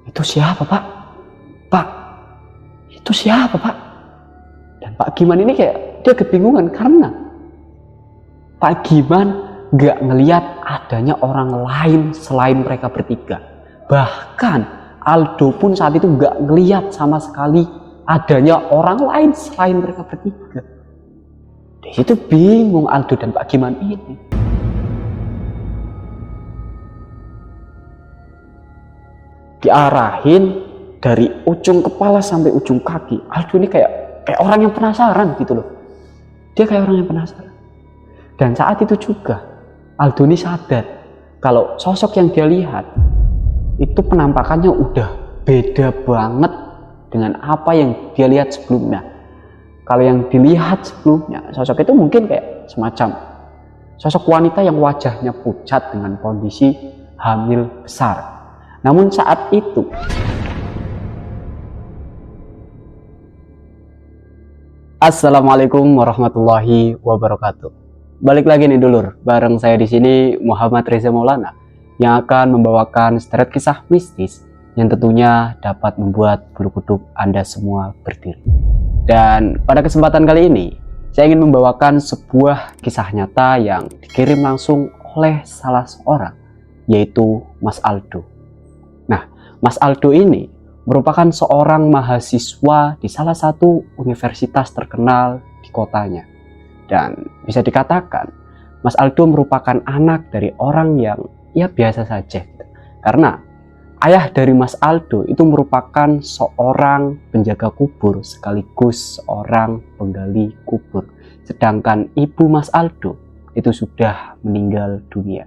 Itu siapa Pak? Pak, itu siapa Pak? Dan Pak Giman ini kayak dia kebingungan karena Pak Giman gak ngelihat adanya orang lain selain mereka bertiga. Bahkan Aldo pun saat itu gak ngelihat sama sekali adanya orang lain selain mereka bertiga. Di situ bingung Aldo dan Pak Giman ini. Diarahin dari ujung kepala sampai ujung kaki. Aldo ini kayak orang yang penasaran gitu loh. Dia kayak orang yang penasaran. Dan saat itu juga Aldo ini sadar kalau sosok yang dia lihat itu penampakannya udah beda banget dengan apa yang dia lihat sebelumnya. Kalau yang dilihat sebelumnya, sosok itu mungkin kayak semacam sosok wanita yang wajahnya pucat dengan kondisi hamil besar. Namun saat itu Assalamualaikum warahmatullahi wabarakatuh. Balik lagi nih dulur, bareng saya di sini Muhammad Reza Maulana yang akan membawakan seret kisah mistis yang tentunya dapat membuat bulu kuduk Anda semua berdiri. Dan pada kesempatan kali ini saya ingin membawakan sebuah kisah nyata yang dikirim langsung oleh salah seorang, yaitu Mas Aldo. Nah, Mas Aldo ini merupakan seorang mahasiswa di salah satu universitas terkenal di kotanya. Dan bisa dikatakan Mas Aldo merupakan anak dari orang yang ya biasa saja. Karena ayah dari Mas Aldo itu merupakan seorang penjaga kubur sekaligus seorang penggali kubur. Sedangkan ibu Mas Aldo itu sudah meninggal dunia.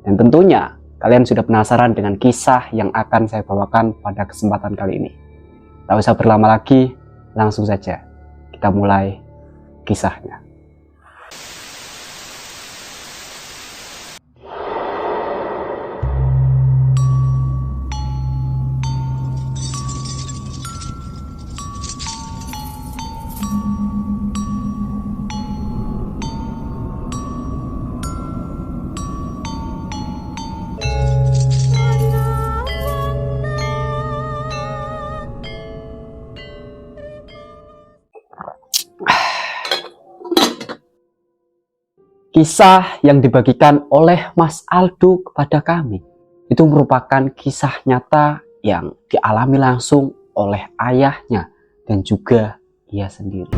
Dan tentunya kalian sudah penasaran dengan kisah yang akan saya bawakan pada kesempatan kali ini. Tak usah berlama lagi, langsung saja kita mulai kisahnya. Kisah yang dibagikan oleh Mas Aldo kepada kami itu merupakan kisah nyata yang dialami langsung oleh ayahnya dan juga ia sendiri.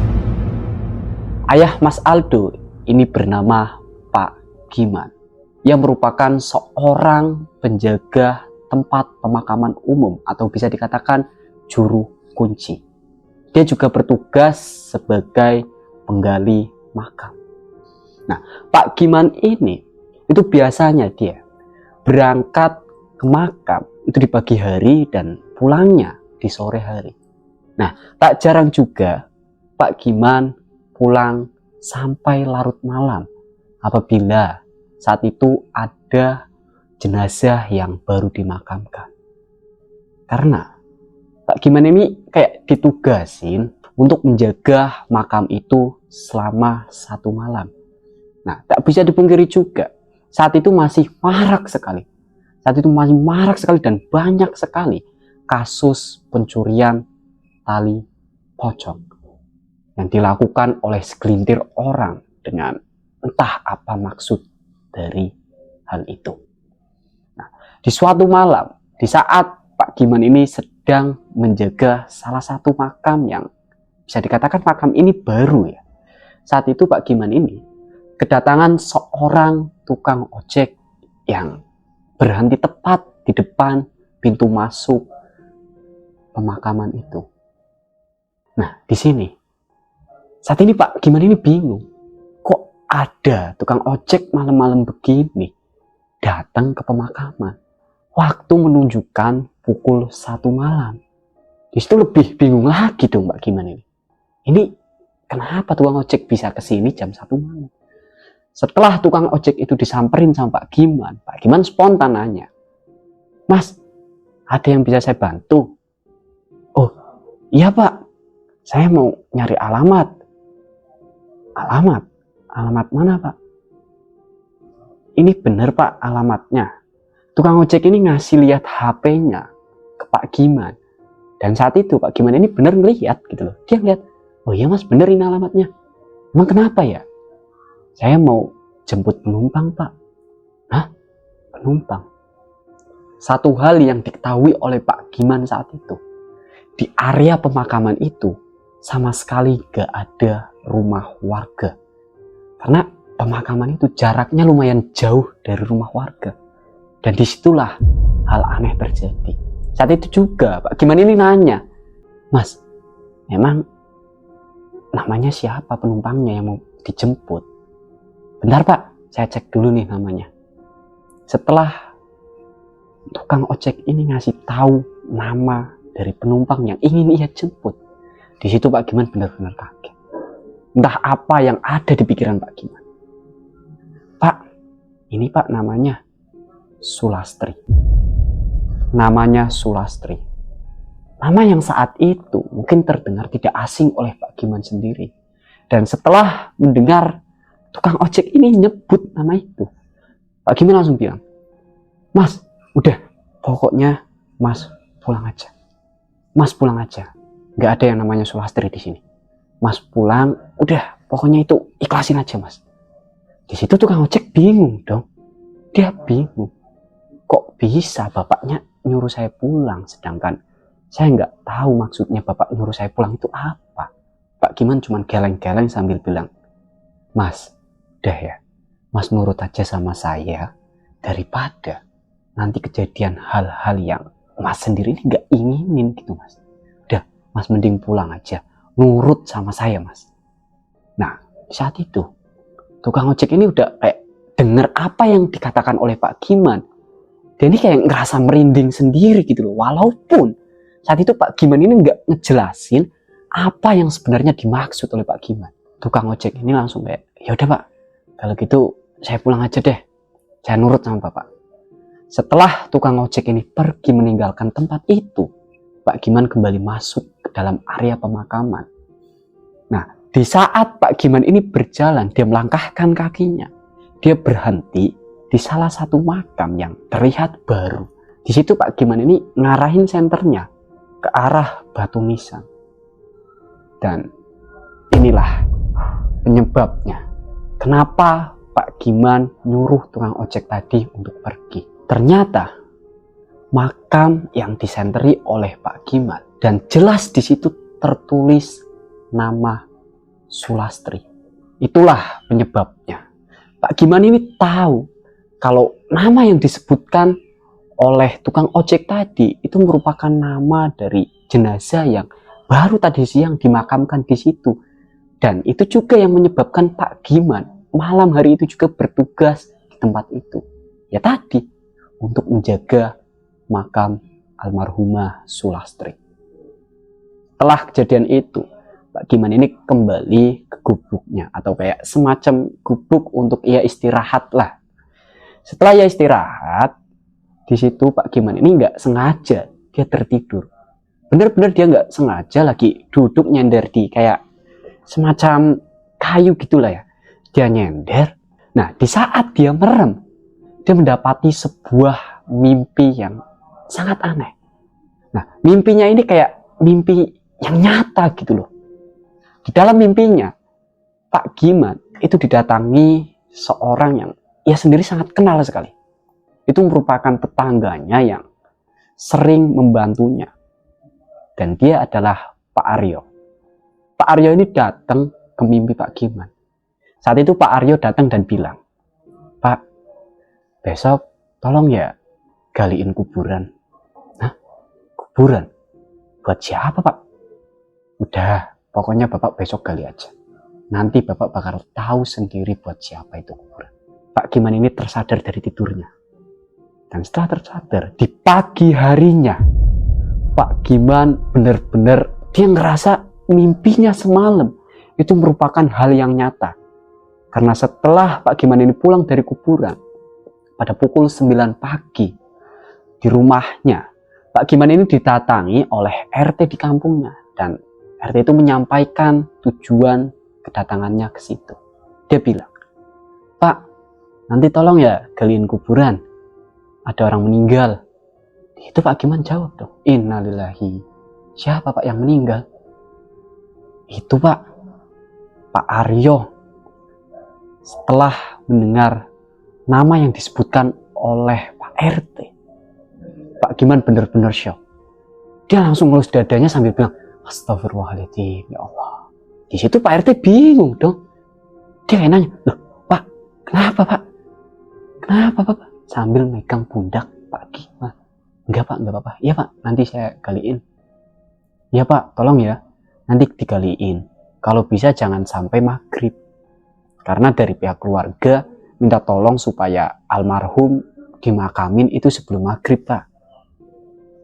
Ayah Mas Aldo ini bernama Pak Giman yang merupakan seorang penjaga tempat pemakaman umum atau bisa dikatakan juru kunci. Dia juga bertugas sebagai penggali makam. Nah, Pak Giman ini itu biasanya dia berangkat ke makam itu di pagi hari dan pulangnya di sore hari. Nah, tak jarang juga Pak Giman pulang sampai larut malam apabila saat itu ada jenazah yang baru dimakamkan. Karena Pak Giman ini kayak ditugasin untuk menjaga makam itu selama 1 malam. Nah, tak bisa dipungkiri juga, saat itu masih marak sekali. Saat itu masih marak sekali dan banyak sekali kasus pencurian tali pocong yang dilakukan oleh segelintir orang dengan entah apa maksud dari hal itu. Nah, di suatu malam, di saat Pak Giman ini sedang menjaga salah satu makam yang bisa dikatakan makam ini baru ya. Saat itu Pak Giman ini kedatangan seorang tukang ojek yang berhenti tepat di depan pintu masuk pemakaman itu. Nah, di sini saat ini Pak Giman ini bingung. Kok ada tukang ojek malam-malam begini datang ke pemakaman? Waktu menunjukkan pukul 1 malam. Di situ lebih bingung lagi dong Pak Giman ini. Ini kenapa tukang ojek bisa kesini jam 1 malam? Setelah tukang ojek itu disamperin sama Pak Giman spontan nanya, "Mas, ada yang bisa saya bantu?" "Oh, iya Pak, saya mau nyari alamat." "Alamat? Alamat mana Pak?" "Ini bener Pak alamatnya." Tukang ojek ini ngasih lihat HP-nya ke Pak Giman. Dan saat itu Pak Giman ini benar ngelihat gitu loh. Dia ngeliat, oh iya mas bener ini alamatnya. Emang kenapa ya? Saya mau jemput penumpang pak. Hah? Penumpang? Satu hal yang diketahui oleh Pak Giman saat itu, di area pemakaman itu sama sekali gak ada rumah warga. Karena pemakaman itu jaraknya lumayan jauh dari rumah warga. Dan disitulah hal aneh terjadi. Saat itu juga Pak Giman ini nanya, mas, emang namanya siapa penumpangnya yang mau dijemput? Bentar pak, saya cek dulu nih namanya. Setelah tukang ojek ini ngasih tahu nama dari penumpang yang ingin ia jemput, di situ Pak Giman benar-benar kaget. Entah apa yang ada di pikiran Pak Giman. Pak, ini pak namanya Sulastri. Namanya Sulastri. Nama yang saat itu mungkin terdengar tidak asing oleh Pak Giman sendiri. Dan setelah mendengar tukang ojek ini nyebut nama itu, Pak Giman langsung bilang, mas, udah, pokoknya mas pulang aja. Mas pulang aja. Gak ada yang namanya Sulastri di sini. Mas pulang, udah, pokoknya itu ikhlasin aja mas. Di situ tukang ojek bingung dong. Dia bingung. Kok bisa bapaknya nyuruh saya pulang, sedangkan saya nggak tahu maksudnya bapak nyuruh saya pulang itu apa. Pak Giman cuma geleng-geleng sambil bilang, mas, udah ya, mas nurut aja sama saya daripada nanti kejadian hal-hal yang mas sendiri ini nggak inginin gitu mas. Udah, mas mending pulang aja, nurut sama saya mas. Nah, saat itu tukang ojek ini udah kayak denger apa yang dikatakan oleh Pak Giman. Dia ini kayak ngerasa merinding sendiri gitu loh. Walaupun saat itu Pak Giman ini nggak ngejelasin apa yang sebenarnya dimaksud oleh Pak Giman. Tukang ojek ini langsung kayak, ya udah pak, kalau gitu saya pulang aja deh. Saya nurut sama bapak. Setelah tukang ojek ini pergi meninggalkan tempat itu, Pak Giman kembali masuk ke dalam area pemakaman. Nah, di saat Pak Giman ini berjalan, dia melangkahkan kakinya. Dia berhenti di salah satu makam yang terlihat baru. Di situ Pak Giman ini ngarahin senternya ke arah batu nisan. Dan inilah penyebabnya kenapa Pak Giman nyuruh tukang ojek tadi untuk pergi. Ternyata makam yang disenteri oleh Pak Giman dan jelas di situ tertulis nama Sulastri. Itulah penyebabnya. Pak Giman ini tahu kalau nama yang disebutkan oleh tukang ojek tadi itu merupakan nama dari jenazah yang baru tadi siang dimakamkan di situ. Dan itu juga yang menyebabkan Pak Giman malam hari itu juga bertugas di tempat itu. Ya tadi, untuk menjaga makam almarhumah Sulastri. Setelah kejadian itu, Pak Giman ini kembali ke gubuknya atau kayak semacam gubuk untuk ia istirahat lah. Setelah ia istirahat, di situ Pak Giman ini nggak sengaja dia tertidur. Bener-bener dia nggak sengaja lagi duduk nyender di kayak semacam kayu gitulah ya. Dia nyender. Nah, di saat dia merem, dia mendapati sebuah mimpi yang sangat aneh. Nah, mimpinya ini kayak mimpi yang nyata gitu loh. Di dalam mimpinya, Pak Giman itu didatangi seorang yang ia sendiri sangat kenal sekali. Itu merupakan tetangganya yang sering membantunya. Dan dia adalah Pak Aryo. Pak Aryo ini datang ke mimpi Pak Giman. Saat itu Pak Aryo datang dan bilang, Pak, besok tolong ya galiin kuburan. Hah? Kuburan? Buat siapa Pak? Udah, pokoknya Bapak besok gali aja. Nanti Bapak bakal tahu sendiri buat siapa itu kuburan. Pak Giman ini tersadar dari tidurnya. Dan setelah tersadar, di pagi harinya, Pak Giman benar-benar dia ngerasa mimpinya semalam itu merupakan hal yang nyata. Karena setelah Pak Giman ini pulang dari kuburan, pada pukul 9 pagi, di rumahnya, Pak Giman ini didatangi oleh RT di kampungnya. Dan RT itu menyampaikan tujuan kedatangannya ke situ. Dia bilang, Pak, nanti tolong ya galiin kuburan. Ada orang meninggal. Itu Pak Giman jawab dong, innalillahi. Siapa Pak yang meninggal? Itu Pak Aryo. Setelah mendengar nama yang disebutkan oleh Pak RT, Pak Giman benar-benar shock. Dia langsung ngelus dadanya sambil bilang, astagfirullahaladzim, ya Allah. Di situ Pak RT bingung dong. Dia kayak nanya, loh Pak, kenapa Pak? Kenapa Pak? Sambil megang pundak Pak Giman. Enggak Pak, enggak apa-apa. Iya Pak, nanti saya galiin. Iya Pak, tolong ya, nanti digaliin. Kalau bisa jangan sampai maghrib. Karena dari pihak keluarga minta tolong supaya almarhum dimakamin itu sebelum maghrib Pak.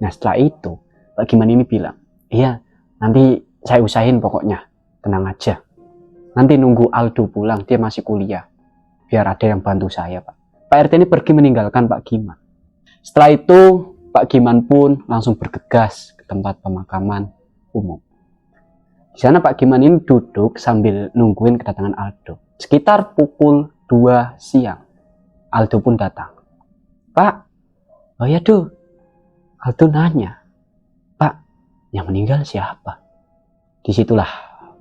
Nah setelah itu Pak Giman ini bilang, iya nanti saya usahain pokoknya, tenang aja. Nanti nunggu Aldo pulang, dia masih kuliah. Biar ada yang bantu saya Pak. Pak RT ini pergi meninggalkan Pak Giman. Setelah itu Pak Giman pun langsung bergegas ke tempat pemakaman umum. Di sana Pak Giman ini duduk sambil nungguin kedatangan Aldo. Sekitar pukul 2 siang, Aldo pun datang. Pak, oh ya Do, Aldo nanya, Pak, yang meninggal siapa? Disitulah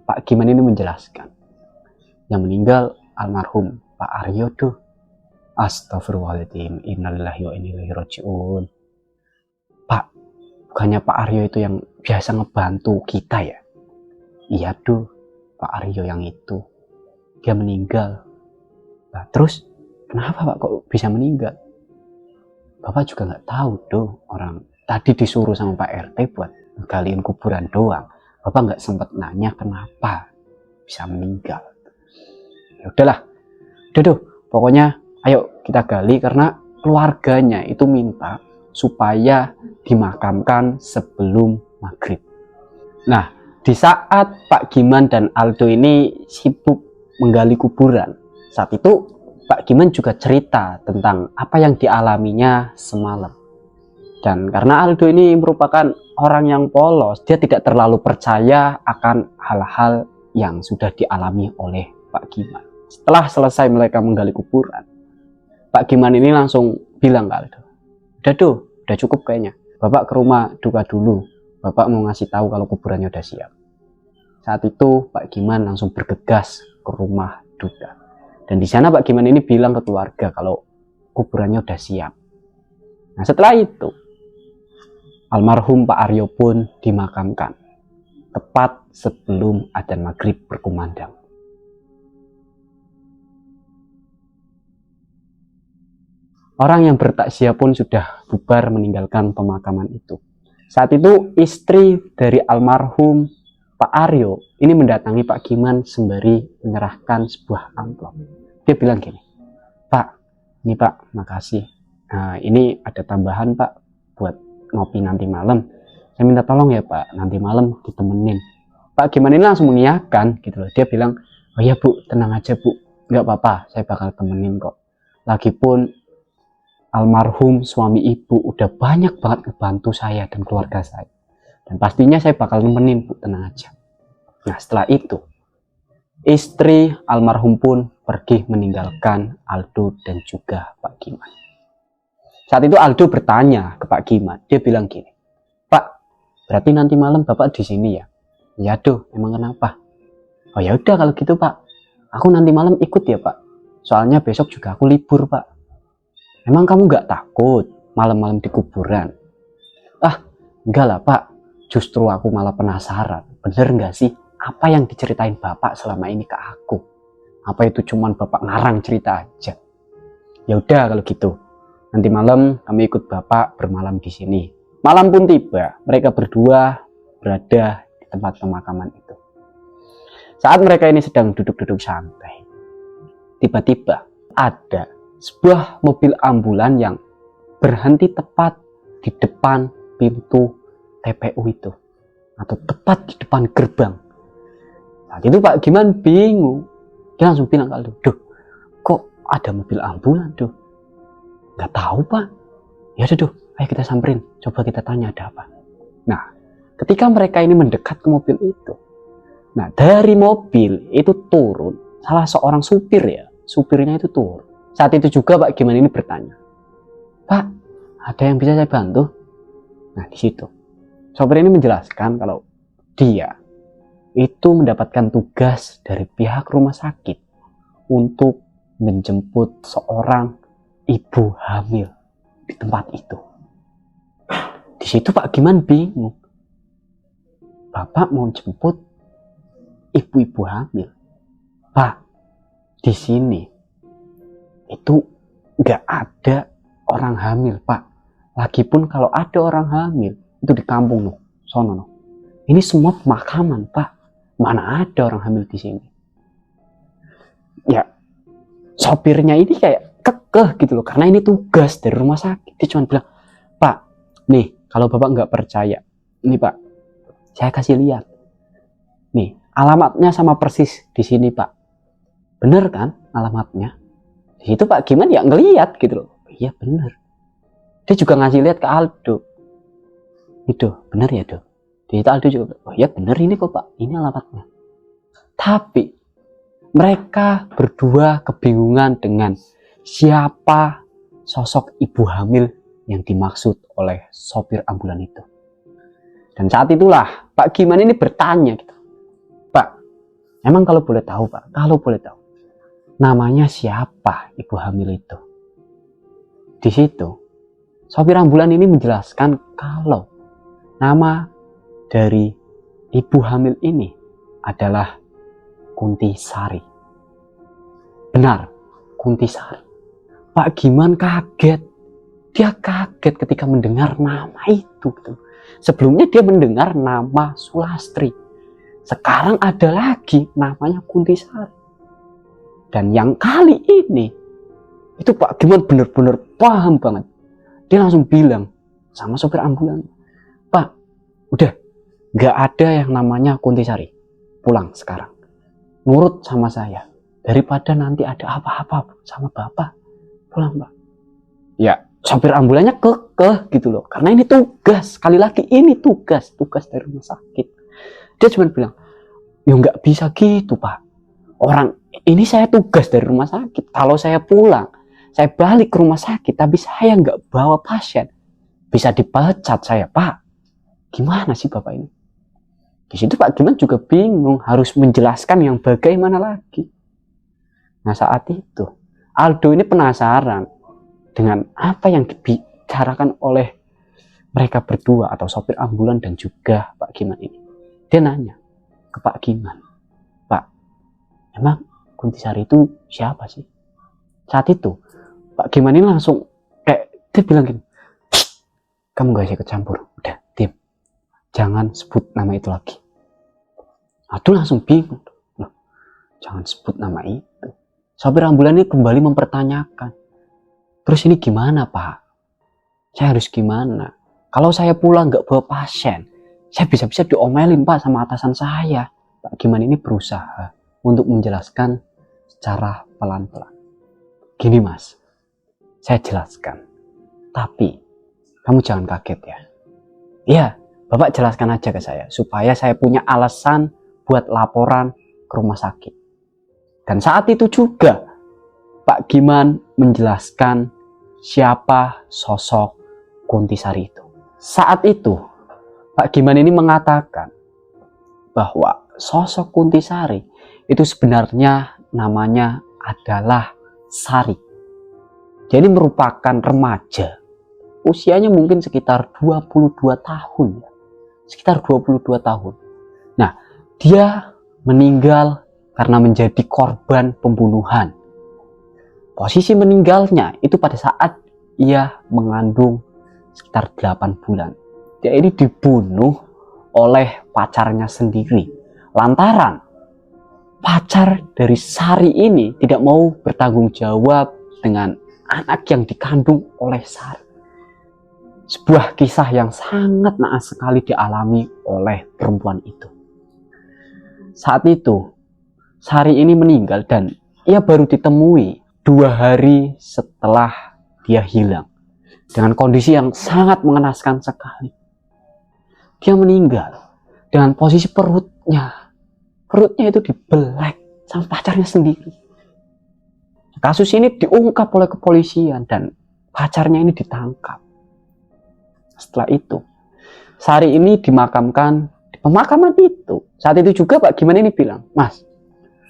Pak Giman ini menjelaskan, yang meninggal almarhum Pak Aryo Do. Astagfirullahaladzim, innalillahi wa inna ilaihi raji'un. Pak, bukannya Pak Aryo itu yang biasa ngebantu kita ya? Iya Do, Pak Aryo yang itu. Dia meninggal. Nah, terus kenapa Pak kok bisa meninggal? Bapak juga nggak tahu Do. Orang tadi disuruh sama Pak RT buat ngaliin kuburan doang. Bapak nggak sempat nanya kenapa bisa meninggal. Ya udahlah, udah Do. Pokoknya ayo kita gali karena keluarganya itu minta supaya dimakamkan sebelum maghrib. Nah, di saat Pak Giman dan Aldo ini sibuk menggali kuburan, saat itu Pak Giman juga cerita tentang apa yang dialaminya semalam. Dan karena Aldo ini merupakan orang yang polos, dia tidak terlalu percaya akan hal-hal yang sudah dialami oleh Pak Giman. Setelah selesai mereka menggali kuburan, Pak Giman ini langsung bilang ke Aldo, udah Do, udah cukup kayaknya. Bapak ke rumah duka dulu. Bapak mau ngasih tahu kalau kuburannya udah siap. Saat itu Pak Giman langsung bergegas ke rumah duka. Dan di sana Pak Giman ini bilang ke keluarga kalau kuburannya udah siap. Nah setelah itu almarhum Pak Aryo pun dimakamkan tepat sebelum adzan maghrib berkumandang. Orang yang bertakziah pun sudah bubar meninggalkan pemakaman itu. Saat itu istri dari almarhum Pak Aryo ini mendatangi Pak Giman sembari menyerahkan sebuah amplop. Dia bilang gini, Pak, ini Pak, makasih. Nah, ini ada tambahan Pak buat ngopi nanti malam. Saya minta tolong ya Pak, nanti malam ditemenin. Pak Giman ini langsung mengiyakan gitu loh. Dia bilang, oh ya Bu, tenang aja Bu, nggak apa-apa, saya bakal temenin kok. Lagipun almarhum suami ibu udah banyak banget ngebantu saya dan keluarga saya. Dan pastinya saya bakal nemenin Bu, tenang aja. Nah setelah itu, istri almarhum pun pergi meninggalkan Aldo dan juga Pak Giman. Saat itu Aldo bertanya ke Pak Giman, dia bilang gini, Pak, berarti nanti malam Bapak di sini ya? Ya Do, emang kenapa? Oh ya udah kalau gitu Pak, aku nanti malam ikut ya Pak. Soalnya besok juga aku libur Pak. Emang kamu nggak takut malam-malam di kuburan? Ah, enggak lah Pak. Justru aku malah penasaran. Bener nggak sih apa yang diceritain Bapak selama ini ke aku? Apa itu cuman Bapak ngarang cerita aja? Ya udah kalau gitu. Nanti malam kami ikut Bapak bermalam di sini. Malam pun tiba. Mereka berdua berada di tempat pemakaman itu. Saat mereka ini sedang duduk-duduk santai, tiba-tiba ada sebuah mobil ambulan yang berhenti tepat di depan pintu TPU itu, atau tepat di depan gerbang. Saat itu Pak Giman bingung. Dia langsung bilang ke Aldo, Duh, kok ada mobil ambulan Duh? Gak tahu Pak. Ya udah Duh, ayo kita samperin, coba kita tanya ada apa. Nah, ketika mereka ini mendekat ke mobil itu, nah dari mobil itu turun salah seorang supir ya, supirnya itu turun. Saat itu juga Pak Giman ini bertanya, Pak, ada yang bisa saya bantu? Nah, di situ sopir ini menjelaskan kalau dia itu mendapatkan tugas dari pihak rumah sakit untuk menjemput seorang ibu hamil di tempat itu. Di situ Pak Giman bingung. Bapak mau jemput ibu-ibu hamil. Pak, di sini itu nggak ada orang hamil, Pak. Lagipun kalau ada orang hamil itu di kampung no, sono no. Ini semua pemakaman, Pak. Mana ada orang hamil di sini? Ya, sopirnya ini kayak kekeh gitu loh, karena ini tugas dari rumah sakit. Dia cuma bilang, Pak, nih kalau Bapak nggak percaya, nih Pak, saya kasih lihat. Nih, alamatnya sama persis di sini, Pak. Bener kan alamatnya? Di situ Pak Giman ya ngeliat gitu loh. Iya bener. Dia juga ngasih lihat ke Aldo. Itu bener ya, Do? Di situ Aldo juga, oh ya bener ini kok Pak, ini alamatnya. Tapi mereka berdua kebingungan dengan siapa sosok ibu hamil yang dimaksud oleh sopir ambulan itu. Dan saat itulah Pak Giman ini bertanya gitu, Pak, emang kalau boleh tahu Pak, kalau boleh tahu, namanya siapa ibu hamil itu? Di situ sopir ambulan ini menjelaskan kalau nama dari ibu hamil ini adalah Kunti Sari. Benar, Kunti Sari. Pak Giman kaget. Dia kaget ketika mendengar nama itu. Sebelumnya dia mendengar nama Sulastri. Sekarang ada lagi namanya Kunti Sari. Dan yang kali ini, itu Pak Giman benar-benar paham banget. Dia langsung bilang sama sopir ambulan, Pak, udah gak ada yang namanya Kunti Sari. Pulang sekarang. Nurut sama saya. Daripada nanti ada apa-apa sama Bapak. Pulang, Pak. Ya, sopir ambulannya kekeh gitu loh. Karena ini tugas. Sekali lagi ini tugas. Tugas dari rumah sakit. Dia cuma bilang, ya gak bisa gitu, Pak. Orang, ini saya tugas dari rumah sakit. Kalau saya pulang, saya balik ke rumah sakit, tapi saya gak bawa pasien. Bisa dipecat saya, Pak. Gimana sih Bapak ini? Di situ Pak Giman juga bingung, harus menjelaskan yang bagaimana lagi. Nah saat itu Aldo ini penasaran dengan apa yang dibicarakan oleh mereka berdua atau sopir ambulan dan juga Pak Giman ini. Dia nanya ke Pak Giman, Pak, emang Kunti Sari itu siapa sih? Saat itu Pak Giman ini langsung kayak dia bilang gini, kamu gak usah ikut campur, udah diam. Jangan sebut nama itu lagi. Aduh langsung bingung. Loh, jangan sebut nama itu. Sopir ambulan ini kembali mempertanyakan. Terus ini gimana Pak? Saya harus gimana? Kalau saya pulang gak bawa pasien, saya bisa-bisa diomelin Pak sama atasan saya. Pak Giman ini berusaha untuk menjelaskan secara pelan-pelan. Gini Mas, saya jelaskan. Tapi kamu jangan kaget ya. Iya, Bapak jelaskan aja ke saya supaya saya punya alasan buat laporan ke rumah sakit. Dan saat itu juga Pak Giman menjelaskan siapa sosok Kunti Sari itu. Saat itu Pak Giman ini mengatakan bahwa sosok Kunti Sari itu sebenarnya namanya adalah Sari. Jadi merupakan remaja. Usianya mungkin sekitar 22 tahun. Sekitar 22 tahun. Nah, dia meninggal karena menjadi korban pembunuhan. Posisi meninggalnya itu pada saat ia mengandung sekitar 8 bulan. Dia ini dibunuh oleh pacarnya sendiri. Lantaran pacar dari Sari ini tidak mau bertanggung jawab dengan anak yang dikandung oleh Sari. Sebuah kisah yang sangat naas sekali dialami oleh perempuan itu. Saat itu, Sari ini meninggal dan ia baru ditemui 2 hari setelah dia hilang. Dengan kondisi yang sangat mengenaskan sekali. Dia meninggal dengan posisi perutnya. Perutnya itu dibelek sama pacarnya sendiri. Kasus ini diungkap oleh kepolisian dan pacarnya ini ditangkap. Setelah itu, Sari ini dimakamkan di pemakaman itu. Saat itu juga Pak Giman ini bilang, Mas,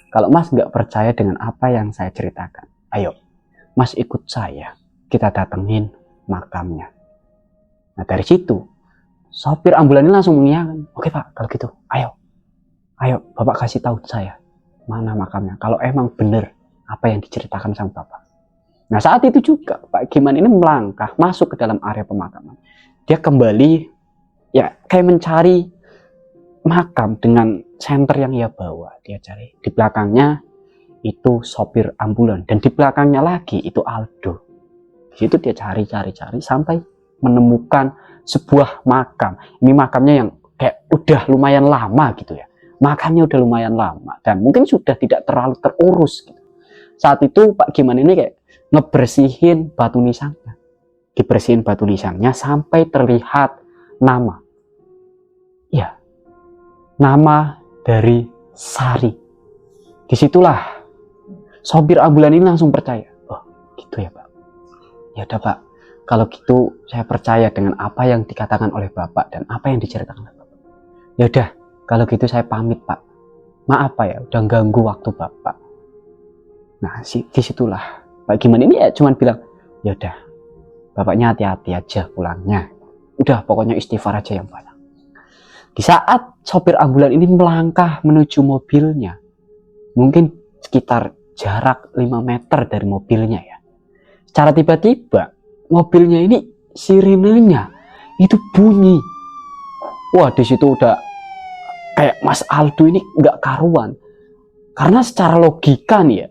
kalau Mas nggak percaya dengan apa yang saya ceritakan, ayo Mas ikut saya, kita datengin makamnya. Nah dari situ sopir ambulan ini langsung mengiyakan, oke Pak, kalau gitu ayo Bapak kasih tahu saya mana makamnya, kalau emang benar apa yang diceritakan sama Bapak. Nah saat itu juga Pak Giman ini melangkah masuk ke dalam area pemakaman. Dia kembali ya kayak mencari makam dengan senter yang ia bawa. Dia cari di belakangnya itu sopir ambulan dan di belakangnya lagi itu Aldo. Di situ dia cari sampai menemukan sebuah makam. Ini makamnya yang kayak udah lumayan lama gitu ya. Makamnya udah lumayan lama dan mungkin sudah tidak terlalu terurus gitu. Saat itu Pak Giman ini kayak ngebersihin batu nisannya. Dibersihin batu nisannya sampai terlihat nama. Ya, nama dari Sari. Disitulah sopir ambulan ini langsung percaya. Oh, gitu ya Pak. Ya udah Pak, kalau gitu saya percaya dengan apa yang dikatakan oleh Bapak dan apa yang diceritakan oleh Bapak. Ya udah, kalau gitu saya pamit Pak. Maaf Pak ya, udah ganggu waktu Bapak. Nah, disitulah Pak Giman ini ya cuman bilang, ya udah, Bapaknya hati-hati aja pulangnya. Udah, pokoknya istighfar aja yang banyak. Di saat sopir ambulan ini melangkah menuju mobilnya, mungkin sekitar jarak 5 meter dari mobilnya ya. Secara tiba-tiba, mobilnya ini sirenenya itu bunyi. Wah, di situ udah kayak Mas Aldo ini nggak karuan. Karena secara logika nih ya,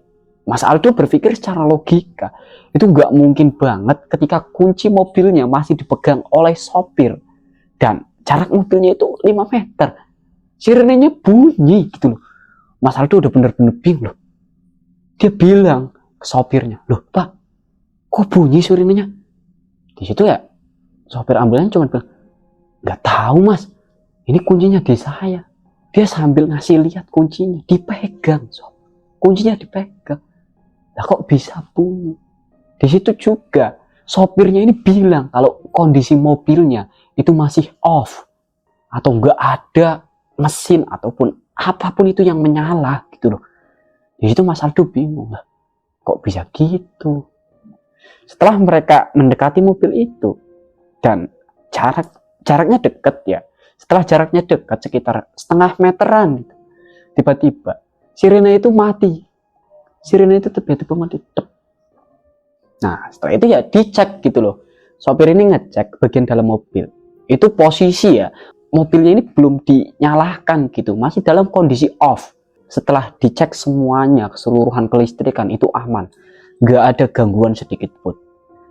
Mas Aldo berpikir secara logika, itu nggak mungkin banget ketika kunci mobilnya masih dipegang oleh sopir. Dan jarak mobilnya itu 5 meter. Sirenenya bunyi gitu loh. Mas Aldo udah bener-bener bingung loh. Dia bilang ke sopirnya, loh Pak, kok bunyi sirenenya? Di situ ya, sopir ambulan cuma bilang, nggak tahu Mas, ini kuncinya di saya. Dia sambil ngasih lihat kuncinya, dipegang sob. Kuncinya dipegang. Lah kok bisa bunyi? Di situ juga sopirnya ini bilang kalau kondisi mobilnya itu masih off atau nggak ada mesin ataupun apapun itu yang menyala gitu loh. Di situ Mas Aldo bingung lah, kok bisa gitu? Setelah mereka mendekati mobil itu dan jaraknya dekat ya. Setelah jaraknya dekat sekitar setengah meteran, tiba-tiba sirene itu mati. Sirene itu tiba-tiba mati. Nah, setelah itu ya dicek gitu loh. Sopir ini ngecek bagian dalam mobil. Itu posisi ya, mobilnya ini belum dinyalakan gitu, masih dalam kondisi off. Setelah dicek semuanya, keseluruhan kelistrikan itu aman. Nggak ada gangguan sedikit pun.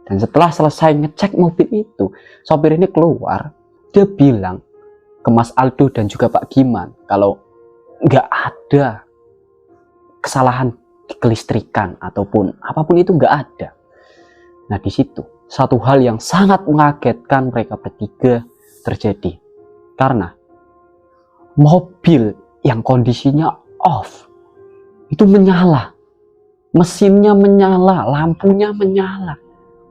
Dan setelah selesai ngecek mobil itu, sopir ini keluar, dia bilang ke Mas Aldo dan juga Pak Giman kalau nggak ada kesalahan di kelistrikan ataupun apapun itu nggak ada. Nah di situ satu hal yang sangat mengagetkan mereka bertiga terjadi karena mobil yang kondisinya off itu menyala, mesinnya menyala, lampunya menyala.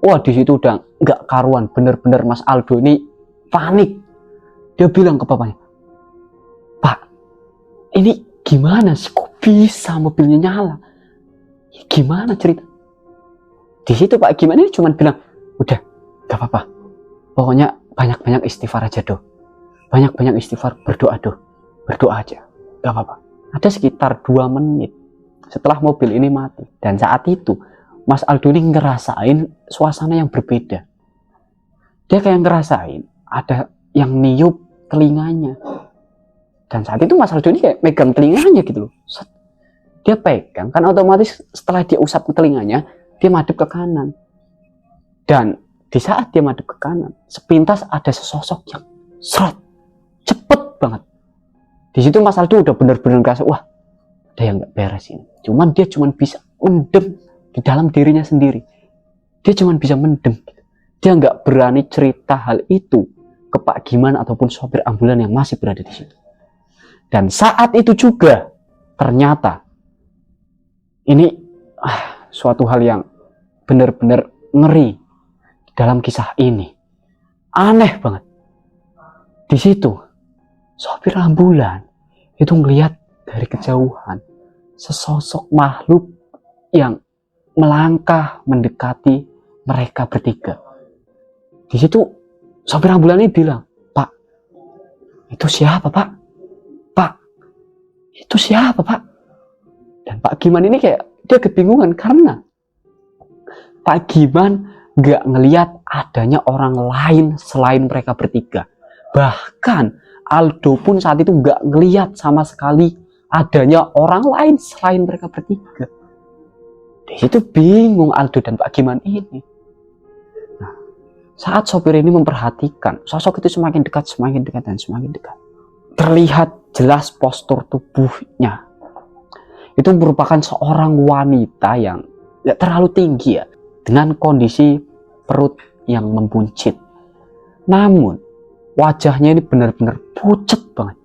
Wah di situ udah nggak karuan, bener-bener Mas Aldo ini panik. Dia bilang ke bapaknya, Pak, ini gimana sih kok bisa mobilnya nyala? Gimana cerita? Di situ Pak Giman ini cuma bilang, udah, gak apa-apa. Pokoknya banyak-banyak istighfar aja doh. Banyak-banyak istighfar, berdoa doh. Berdoa aja, gak apa-apa. Ada sekitar 2 menit setelah mobil ini mati. Dan saat itu, Mas Aldo ini ngerasain suasana yang berbeda. Dia kayak ngerasain ada yang niup telinganya. Dan saat itu Mas Aldo ini kayak megang telinganya gitu loh. Dia pegang, kan otomatis setelah dia usap ke telinganya, dia madep ke kanan. Dan di saat dia madep ke kanan, sepintas ada sesosok yang serot, cepet banget. Di situ Mas Aldo udah bener-bener ngerasa, wah, ada yang nggak beres ini. Cuman dia cuman bisa mendem di dalam dirinya sendiri. Dia cuman bisa mendem. Dia nggak berani cerita hal itu ke Pak Giman ataupun sopir ambulan yang masih berada di situ. Dan saat itu juga ternyata ini suatu hal yang benar-benar ngeri dalam kisah ini. Aneh banget. Di situ sopir ambulan itu ngelihat dari kejauhan sesosok makhluk yang melangkah mendekati mereka bertiga. Di situ sopir ambulan ini bilang, "Pak, itu siapa, Pak? Pak, itu siapa, Pak?" Dan Pak Giman ini kayak dia kebingungan karena Pak Giman gak ngelihat adanya orang lain selain mereka bertiga. Bahkan Aldo pun saat itu gak ngelihat sama sekali adanya orang lain selain mereka bertiga. Di situ bingung Aldo dan Pak Giman ini. Nah, saat sopir ini memperhatikan, sosok itu semakin dekat, dan semakin dekat. Terlihat jelas postur tubuhnya. Itu merupakan seorang wanita yang gak terlalu tinggi ya, dengan kondisi perut yang membuncit. Namun, wajahnya ini benar-benar pucet banget.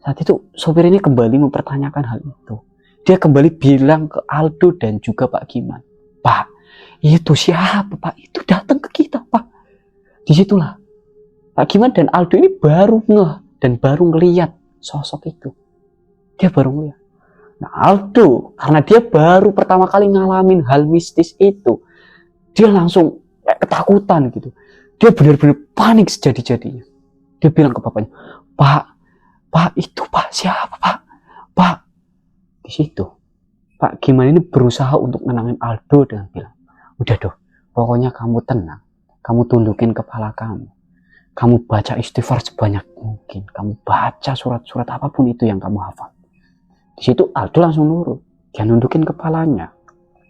Saat itu, sopir ini kembali mempertanyakan hal itu. Dia kembali bilang ke Aldo dan juga Pak Giman, "Pak, itu siapa, Pak? Itu datang ke kita, Pak." Disitulah Pak Giman dan Aldo ini baru ngeh dan baru ngeliat sosok itu. Dia baru ngeliat. Nah, Aldo, karena dia baru pertama kali ngalamin hal mistis itu, dia langsung ketakutan gitu. Dia benar-benar panik sejadi-jadinya. Dia bilang ke bapaknya, Pak, itu Pak, siapa, Pak? Pak." Di situ, Pak Giman ini berusaha untuk menenangin Aldo dengan bilang, "Udah doh, pokoknya kamu tenang. Kamu tundukin kepala kamu. Kamu baca istighfar sebanyak mungkin. Kamu baca surat-surat apapun itu yang kamu hafal." Di situ Aldo langsung nurut. Dia nundukin kepalanya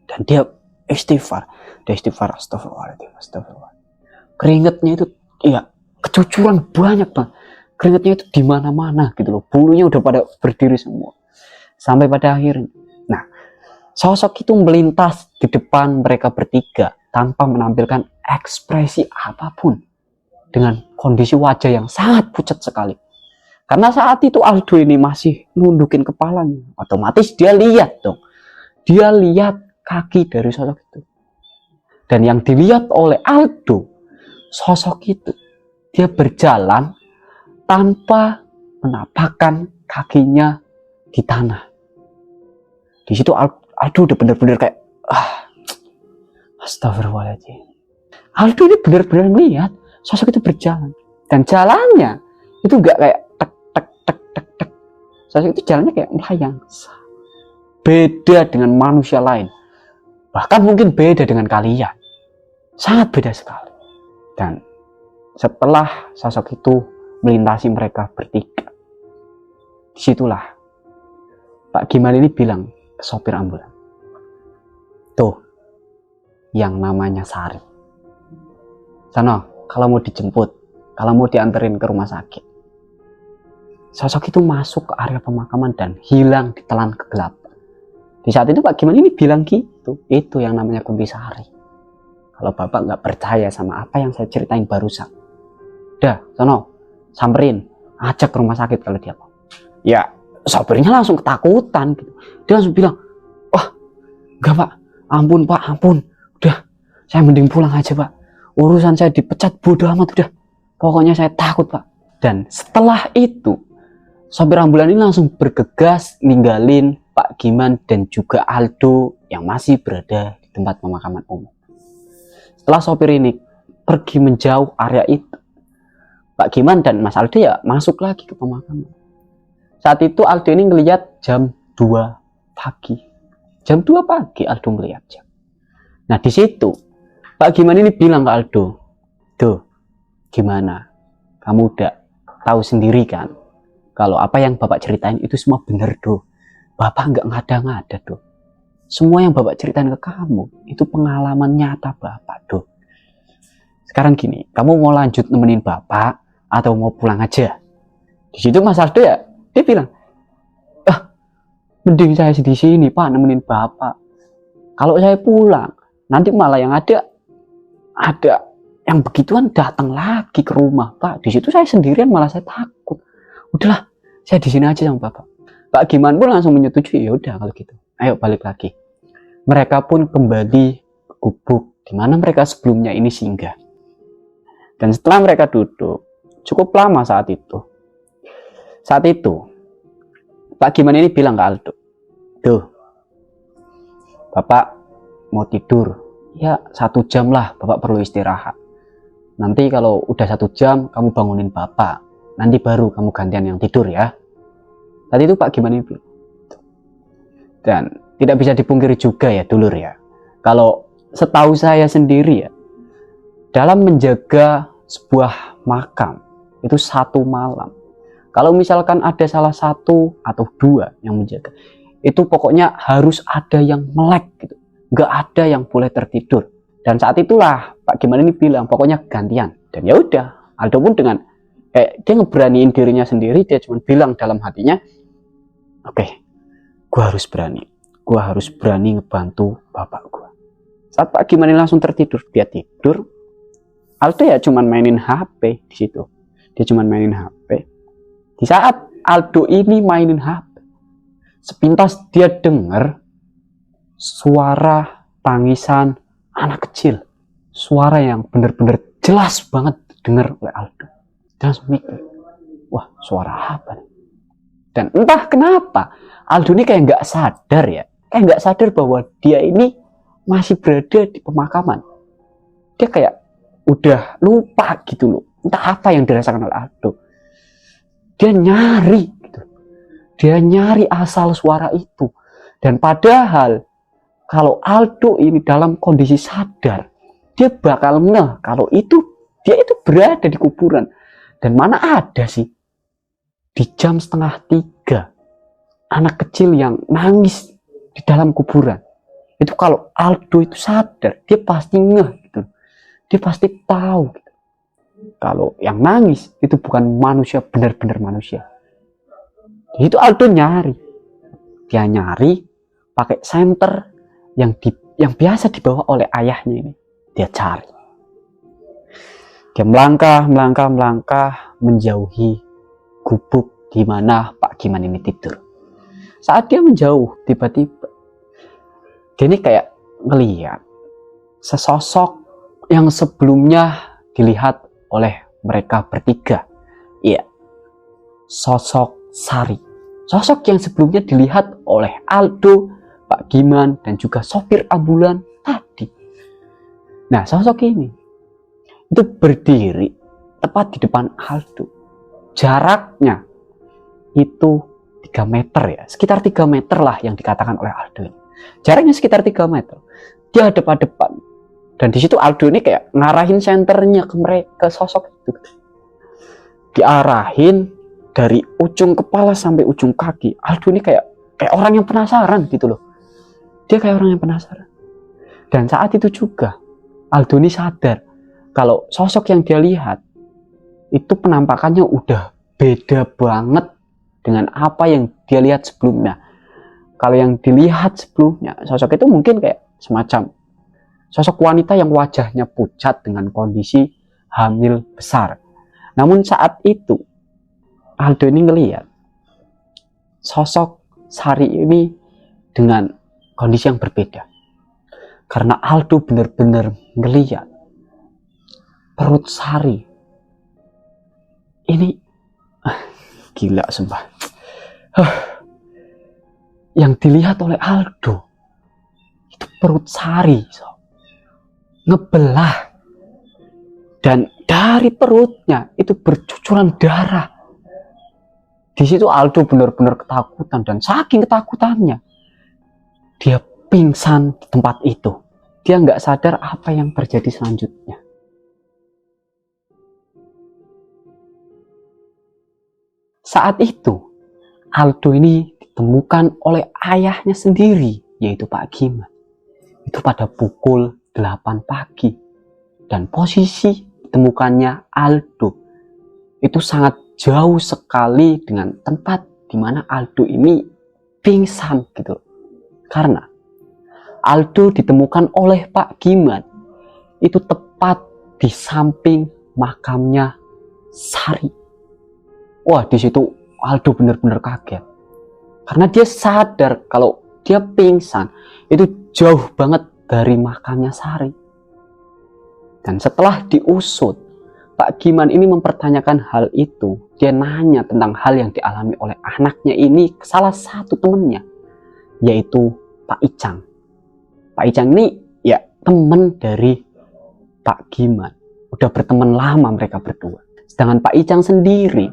dan dia istighfar. Dia istighfar, astagfirullahaladzim. Keringetnya itu ya kecucuran banyak banget. Keringetnya itu di mana-mana gitu loh. Bulunya udah pada berdiri semua. Sampai pada akhirnya, nah, sosok itu melintas di depan mereka bertiga tanpa menampilkan ekspresi apapun, dengan kondisi wajah yang sangat pucat sekali. Karena saat itu Aldo ini masih nundukin kepalanya, otomatis dia lihat dong. Dia lihat kaki dari sosok itu. Dan yang dilihat oleh Aldo, sosok itu, dia berjalan tanpa menapakkan kakinya di tanah. Di situ Aldo udah benar-benar kayak, astagfirullahaladzim. Aldo ini benar-benar melihat sosok itu berjalan. Dan jalannya itu gak kayak tek. Sosok itu jalannya kayak melayang. Beda dengan manusia lain. Bahkan mungkin beda dengan kalian. Sangat beda sekali. Dan setelah sosok itu melintasi mereka bertiga, disitulah Pak Giman ini bilang ke sopir ambulan, "Tuh, yang namanya Sari. Sana, kalau mau dijemput, kalau mau dianterin ke rumah sakit." Sosok itu masuk ke area pemakaman dan hilang ditelan kegelapan. Di saat itu Pak Giman ini bilang gitu, "Itu yang namanya Kunti Sari. Kalau Bapak nggak percaya sama apa yang saya ceritain barusan, udah, sono, samperin, ajak ke rumah sakit kalau dia mau." Ya, sopirnya langsung ketakutan gitu. Dia langsung bilang, "Wah, enggak Pak, ampun Pak, ampun. Udah, saya mending pulang aja Pak. Urusan saya dipecat bodoh amat udah. Pokoknya saya takut Pak." Dan setelah itu, sopir ambulan ini langsung bergegas ninggalin Pak Giman dan juga Aldo yang masih berada di tempat pemakaman umum. Setelah sopir ini pergi menjauh area itu, Pak Giman dan Mas Aldo ya masuk lagi ke pemakaman. Saat itu Aldo ini ngelihat jam 2 pagi. Jam 2 pagi Aldo ngelihat jam. Nah, di situ Pak Giman ini bilang ke Aldo, "Tuh, gimana? Kamu udah tahu sendiri kan kalau apa yang Bapak ceritain itu semua bener do. Bapak nggak ngada-ngada do. Semua yang Bapak ceritain ke kamu itu pengalaman nyata Bapak do. Sekarang gini, kamu mau lanjut nemenin Bapak atau mau pulang aja?" Di situ Mas Aldo ya, dia bilang, "Mending saya di sini Pak nemenin Bapak. Kalau saya pulang, nanti malah yang ada yang begituan datang lagi ke rumah Pak. Di situ saya sendirian malah saya takut. Udahlah, saya di sini aja sama Bapak." Pak Giman pun langsung menyetujui, "Ya udah kalau gitu, ayo balik lagi." Mereka pun kembali ke gubuk di mana mereka sebelumnya ini singgah. Dan setelah mereka duduk, cukup lama saat itu. Saat itu, Pak Giman ini bilang ke Aldo, "Tuh, Bapak mau tidur. Ya 1 jam lah, Bapak perlu istirahat. Nanti kalau udah 1 jam, kamu bangunin Bapak. Nanti baru kamu gantian yang tidur ya." Tadi itu Pak Giman ini bilang. Dan tidak bisa dipungkiri juga ya dulur ya, kalau setahu saya sendiri ya, dalam menjaga sebuah makam itu 1 malam, kalau misalkan ada salah satu atau 2 yang menjaga, itu pokoknya harus ada yang melek gitu, nggak ada yang boleh tertidur. Dan saat itulah Pak Giman ini bilang pokoknya gantian. Dan ya udah, Aldo pun dengan dia ngeberaniin dirinya sendiri. Dia cuma bilang dalam hatinya, oke, gua harus berani ngebantu bapak gua. Saat Pak Giman ini langsung tertidur, dia tidur. Aldo ya cuman mainin HP di situ. Dia cuman mainin HP. Di saat Aldo ini mainin HP, sepintas dia dengar suara tangisan anak kecil. Suara yang benar-benar jelas banget dengar oleh Aldo. Dia langsung mikir, wah, suara apa nih? Dan entah kenapa Aldo ini kayak nggak sadar ya. Kayak nggak sadar bahwa dia ini masih berada di pemakaman. Dia kayak udah lupa gitu loh. Entah apa yang dirasakan oleh Aldo. Dia nyari gitu. Dia nyari asal suara itu. Dan padahal kalau Aldo ini dalam kondisi sadar, dia bakal ngeh kalau dia itu berada di kuburan. Dan mana ada sih di jam 2:30 anak kecil yang nangis di dalam kuburan. Itu kalau Aldo itu sadar, dia pasti ngeh gitu. Dia pasti tahu gitu, kalau yang nangis itu bukan manusia, benar-benar manusia. Itu Aldo nyari. Dia nyari pakai senter yang biasa dibawa oleh ayahnya ini. Dia cari. Dia melangkah menjauhi gubuk di mana Pak Giman ini tidur. Saat dia menjauh, tiba-tiba dia ini kayak ngelihat sesosok yang sebelumnya dilihat oleh mereka bertiga. Iya, sosok Sari. Sosok yang sebelumnya dilihat oleh Aldo, Pak Giman, dan juga sopir ambulan tadi. Nah, sosok ini itu berdiri tepat di depan Aldo. Jaraknya itu 3 meter ya, sekitar 3 meter lah yang dikatakan oleh Aldo ini. Jaraknya sekitar 3 meter. Dia hadap-hadapan. Dan di situ Aldo ini kayak ngarahin senternya ke sosok itu. Diarahin dari ujung kepala sampai ujung kaki. Aldo ini kayak orang yang penasaran gitu loh. Dia kayak orang yang penasaran. Dan saat itu juga Aldo ini sadar kalau sosok yang dia lihat itu penampakannya udah beda banget dengan apa yang dia lihat sebelumnya. Kalau yang dilihat sebelumnya, sosok itu mungkin kayak semacam sosok wanita yang wajahnya pucat dengan kondisi hamil besar. Namun saat itu Aldo ini ngelihat sosok Sari ini dengan kondisi yang berbeda. Karena Aldo benar-benar ngelihat perut Sari ini gila sumpah. Yang dilihat oleh Aldo itu perut Sari ngebelah, dan dari perutnya itu bercucuran darah. Di situ Aldo benar-benar ketakutan, dan saking ketakutannya dia pingsan di tempat itu. Dia nggak sadar apa yang terjadi selanjutnya. Saat itu Aldo ini ditemukan oleh ayahnya sendiri, yaitu Pak Giman. Itu pada pukul 8 pagi. Dan posisi ditemukannya Aldo itu sangat jauh sekali dengan tempat di mana Aldo ini pingsan gitu. Karena Aldo ditemukan oleh Pak Giman itu tepat di samping makamnya Sari. Wah, di situ Aldo benar-benar kaget. Karena dia sadar kalau dia pingsan itu jauh banget dari makamnya Sari. Dan setelah diusut, Pak Giman ini mempertanyakan hal itu. Dia nanya tentang hal yang dialami oleh anaknya ini ke salah satu temennya, yaitu Pak Icang. Pak Icang ini ya teman dari Pak Giman. Udah berteman lama mereka berdua. Sedangkan Pak Icang sendiri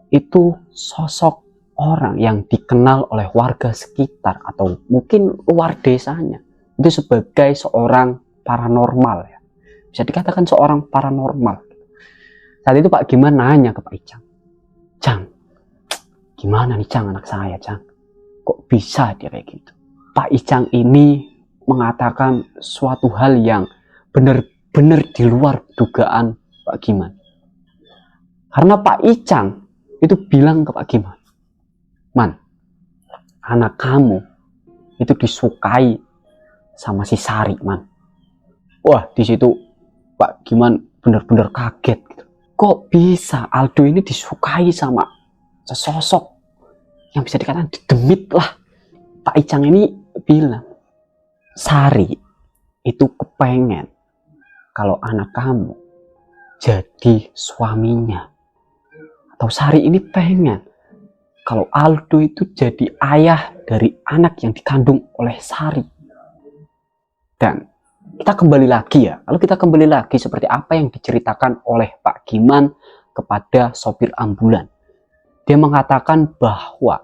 itu sosok orang yang dikenal oleh warga sekitar atau mungkin luar desanya itu sebagai seorang paranormal ya. Bisa dikatakan seorang paranormal. Saat itu Pak Giman nanya ke Pak Icang, "Cang, gimana nih Cang anak saya Cang? Kok bisa dia kayak gitu?" Pak Icang ini mengatakan suatu hal yang benar-benar di luar dugaan Pak Giman. Karena Pak Icang itu bilang ke Pak Giman, "Man, anak kamu itu disukai sama si Sari, Man." Wah, di situ Pak Giman benar-benar kaget gitu. Kok bisa Aldo ini disukai sama sesosok yang bisa dikatakan demit lah. Pak Icang ini bilang, "Sari itu kepengen kalau anak kamu jadi suaminya. Atau Sari ini pengen kalau Aldo itu jadi ayah dari anak yang dikandung oleh Sari." Dan kita kembali lagi ya, kalau kita kembali lagi seperti apa yang diceritakan oleh Pak Giman kepada sopir ambulan. Dia mengatakan bahwa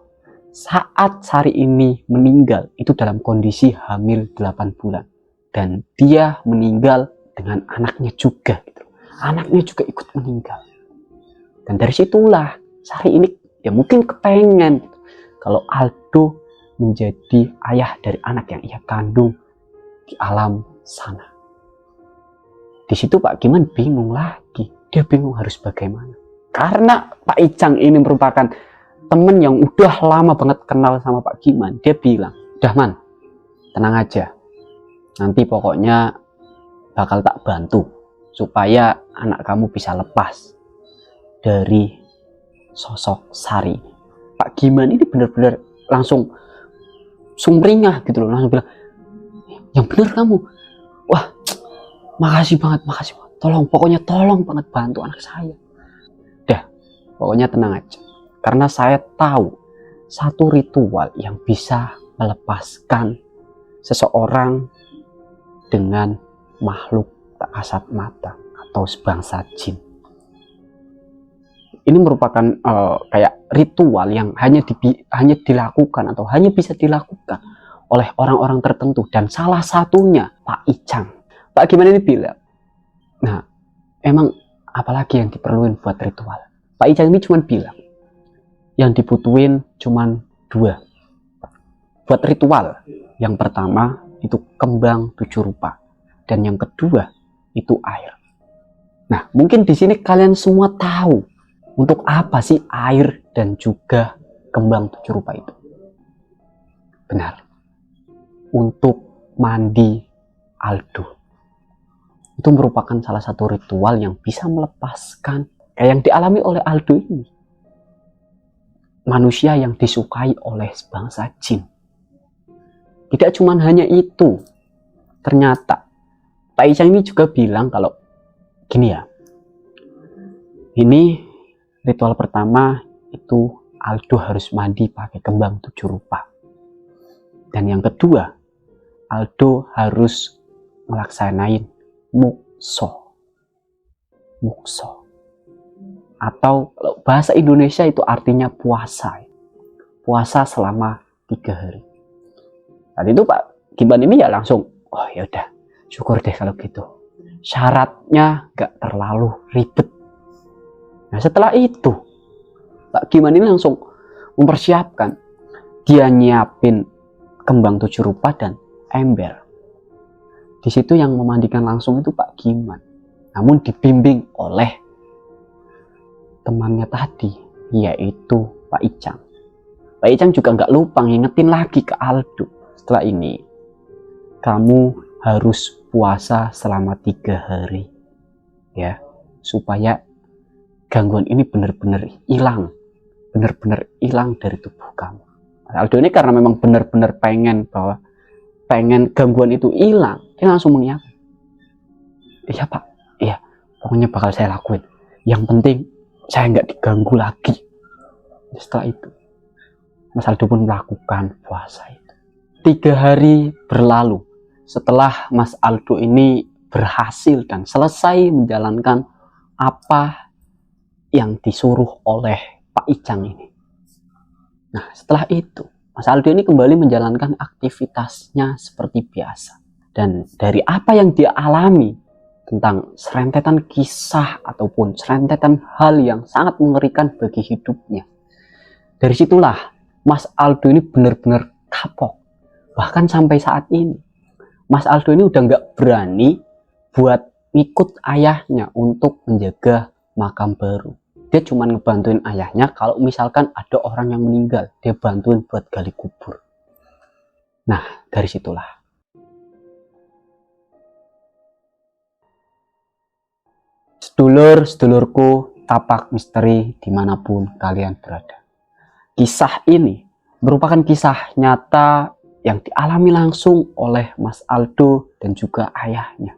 saat Sari ini meninggal itu dalam kondisi hamil 8 bulan. Dan dia meninggal dengan anaknya juga. Gitu. Anaknya juga ikut meninggal. Dan dari situlah Sari ini ya mungkin kepengen gitu, kalau Aldo menjadi ayah dari anak yang ia kandung di alam sana. Di situ Pak Giman bingung lagi. Dia bingung harus bagaimana. Karena Pak Icang ini merupakan temen yang udah lama banget kenal sama Pak Giman. Dia bilang, "Udah Man, tenang aja. Nanti pokoknya bakal tak bantu supaya anak kamu bisa lepas dari sosok Sari." Pak Giman ini benar-benar langsung sumringah gitu loh. Langsung bilang, "Yang benar kamu. Wah, makasih banget. Pokoknya tolong banget bantu anak saya. Dah, pokoknya tenang aja. Karena saya tahu satu ritual yang bisa melepaskan seseorang dengan makhluk tak kasat mata atau sebangsa jin. Ini merupakan kayak ritual yang hanya dilakukan atau hanya bisa dilakukan oleh orang-orang tertentu, dan salah satunya Pak Icang. Pak Giman ini bilang, nah emang apalagi yang diperluin buat ritual? Pak Icang ini cuma bilang, yang dibutuhin cuma 2 buat ritual. Yang pertama itu kembang 7 rupa, dan yang kedua itu air. Nah, mungkin di sini kalian semua tahu untuk apa sih air dan juga kembang 7 rupa itu. Benar, untuk mandi Aldo. Itu merupakan salah satu ritual yang bisa melepaskan kayak yang dialami oleh Aldo ini. Manusia yang disukai oleh sebangsa jin. Tidak cuma hanya itu. Ternyata Pak Icang ini juga bilang kalau gini ya. Ini ritual pertama itu Aldo harus mandi pakai kembang 7 rupa. Dan yang kedua, Aldo harus melaksanain mukso. Atau bahasa Indonesia itu artinya puasa. Puasa selama 3 hari. Saat itu Pak Giman ini ya langsung, oh ya udah, syukur deh kalau gitu. Syaratnya gak terlalu ribet. Nah setelah itu, Pak Giman ini langsung mempersiapkan. Dia nyiapin kembang 7 rupa dan ember. Di situ yang memandikan langsung itu Pak Giman. Namun dibimbing oleh temannya tadi, yaitu Pak Icang. Pak Icang juga nggak lupa ngingetin lagi ke Aldo. Setelah ini, kamu harus puasa selama 3 hari. Ya, supaya gangguan ini benar-benar hilang. Benar-benar hilang dari tubuh kamu. Aldo ini karena memang benar-benar pengen gangguan itu hilang, dia langsung mengiyakan. Iya Pak, iya, pokoknya bakal saya lakuin. Yang penting saya nggak diganggu lagi. Setelah itu Mas Aldo pun melakukan puasa itu. 3 hari berlalu setelah Mas Aldo ini berhasil dan selesai menjalankan apa yang disuruh oleh Pak Ijang ini. Nah, setelah itu Mas Aldo ini kembali menjalankan aktivitasnya seperti biasa. Dan dari apa yang dia alami tentang serentetan kisah ataupun serentetan hal yang sangat mengerikan bagi hidupnya, dari situlah Mas Aldo ini benar-benar kapok. Bahkan sampai saat ini Mas Aldo ini udah nggak berani buat ikut ayahnya untuk menjaga makam baru. Dia cuma ngebantuin ayahnya kalau misalkan ada orang yang meninggal, dia bantuin buat gali kubur. Nah, dari situlah sedulur-sedulurku tapak misteri dimanapun kalian berada, kisah ini merupakan kisah nyata yang dialami langsung oleh Mas Aldo dan juga ayahnya.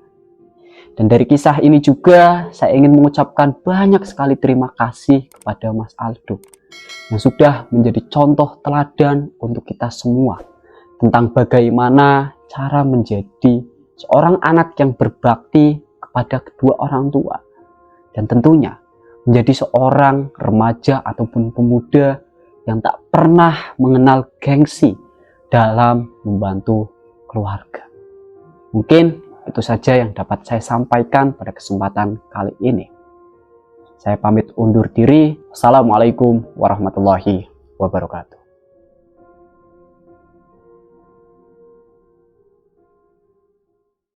Dan dari kisah ini juga saya ingin mengucapkan banyak sekali terima kasih kepada Mas Aldo yang sudah menjadi contoh teladan untuk kita semua tentang bagaimana cara menjadi seorang anak yang berbakti kepada kedua orang tua, dan tentunya menjadi seorang remaja ataupun pemuda yang tak pernah mengenal gengsi dalam membantu keluarga. Mungkin itu saja yang dapat saya sampaikan pada kesempatan kali ini. Saya pamit undur diri. Assalamualaikum warahmatullahi wabarakatuh.